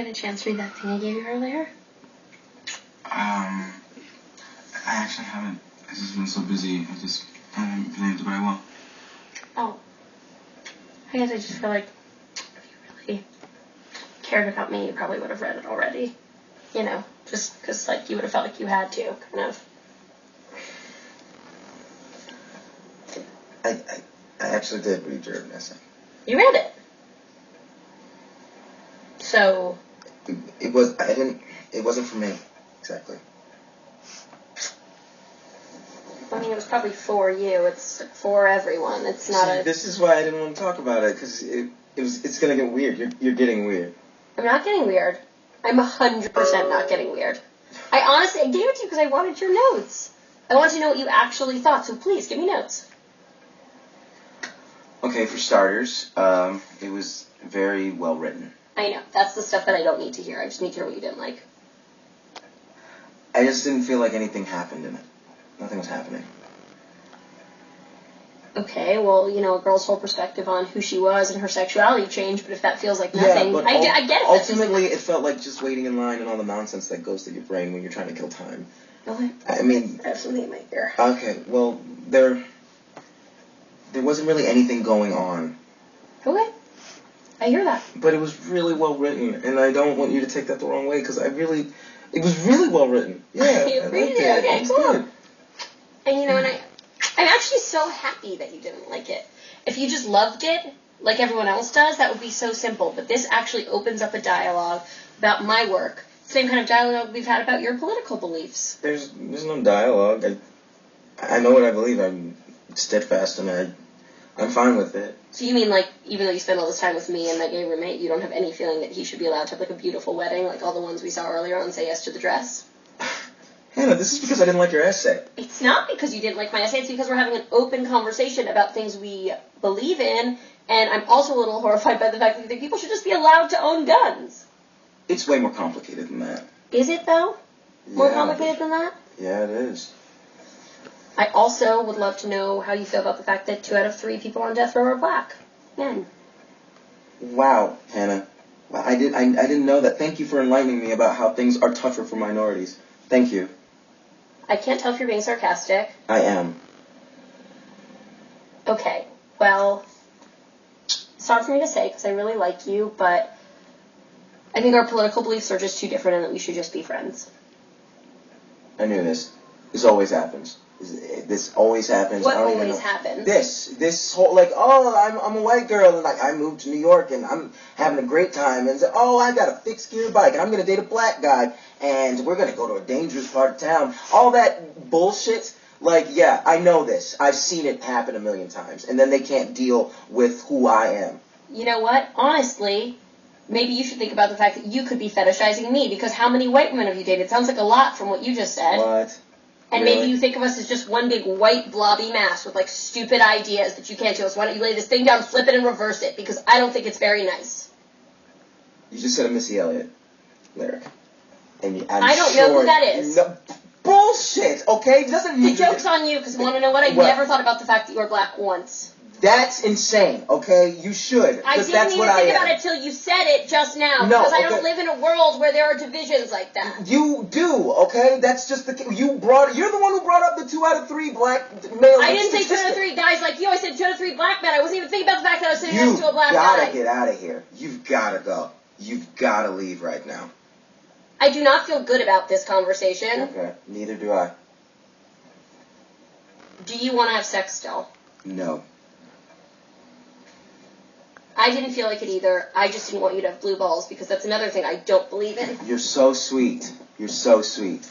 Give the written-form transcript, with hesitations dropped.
get a chance to read that thing I gave you earlier? I actually haven't. I've just been so busy. I just haven't been able to, but I will. Oh. I guess I just feel like if you really cared about me, you probably would have read it already. You know, just because, like, you would have felt like you had to, kind of. I actually did read your essay. You read it? So... It wasn't for me, exactly. I mean, it was probably for you. It's for everyone. It's not a... This is why I didn't want to talk about it, because it's going to get weird. You're getting weird. I'm not getting weird. I'm 100% not getting weird. I gave it to you because I wanted your notes. I want to know what you actually thought, so please, give me notes. Okay, for starters, it was very well written. I know. That's the stuff that I don't need to hear. I just need to hear what you didn't like. I just didn't feel like anything happened in it. Nothing was happening. Okay, well, you know, a girl's whole perspective on who she was and her sexuality changed, but if that feels like nothing, yeah, but I get it. Ultimately, it felt like just waiting in line and all the nonsense that goes through your brain when you're trying to kill time. Okay. I mean... I have something in my ear. Okay, well, there wasn't really anything going on. Okay. I hear that. But it was really well written, and I don't want you to take that the wrong way, because it was really well written. Yeah, you read it. Okay, it's cool. Good. And you know, and I'm actually so happy that you didn't like it. If you just loved it, like everyone else does, that would be so simple. But this actually opens up a dialogue about my work. Same kind of dialogue we've had about your political beliefs. There's no dialogue. I know what I believe. I'm steadfast, and I'm fine with it. So you mean, like, even though you spend all this time with me and my gay roommate, you don't have any feeling that he should be allowed to have, like, a beautiful wedding, like all the ones we saw earlier on Say Yes to the Dress? Hannah, this is because I didn't like your essay. It's not because you didn't like my essay. It's because we're having an open conversation about things we believe in, and I'm also a little horrified by the fact that you think people should just be allowed to own guns. It's way more complicated than that. Is it, though? More complicated than that? Yeah, it is. I also would love to know how you feel about the fact that 2 out of 3 people on death row are black men. Wow, Hannah. I didn't know that. Thank you for enlightening me about how things are tougher for minorities. Thank you. I can't tell if you're being sarcastic. I am. Okay, well, it's hard for me to say because I really like you, but I think our political beliefs are just too different and that we should just be friends. I knew this. This always happens. This always happens. What always happens? This whole, like, oh, I'm a white girl, and, like, I moved to New York, and I'm having a great time, and, oh, I got a fixed gear bike, and I'm going to date a black guy, and we're going to go to a dangerous part of town. All that bullshit, like, yeah, I know this. I've seen it happen a million times, and then they can't deal with who I am. You know what? Honestly, maybe you should think about the fact that you could be fetishizing me, because how many white women have you dated? It sounds like a lot from what you just said. What? And really? Maybe you think of us as just one big white blobby mass with, like, stupid ideas that you can't do. So why don't you lay this thing down, flip it, and reverse it? Because I don't think it's very nice. You just said a Missy Elliott lyric. And I don't know who that is. No, bullshit, okay? It doesn't mean... The joke's on you, because you want to know what? I never thought about the fact that you were black once. That's insane, okay? You should. I didn't even think about it till you said it just now. No, because I don't live in a world where there are divisions like that. You do, okay? That's just you're the one who brought up the 2 out of 3 black male. I didn't say 2 out of 3 guys like you. I said 2 out of 3 black men. I wasn't even thinking about the fact that I was sitting next to a black guy. You gotta get out of here. You've gotta go. You've gotta leave right now. I do not feel good about this conversation. Okay, neither do I. Do you want to have sex still? No. I didn't feel like it either. I just didn't want you to have blue balls because that's another thing I don't believe in. You're so sweet. You're so sweet.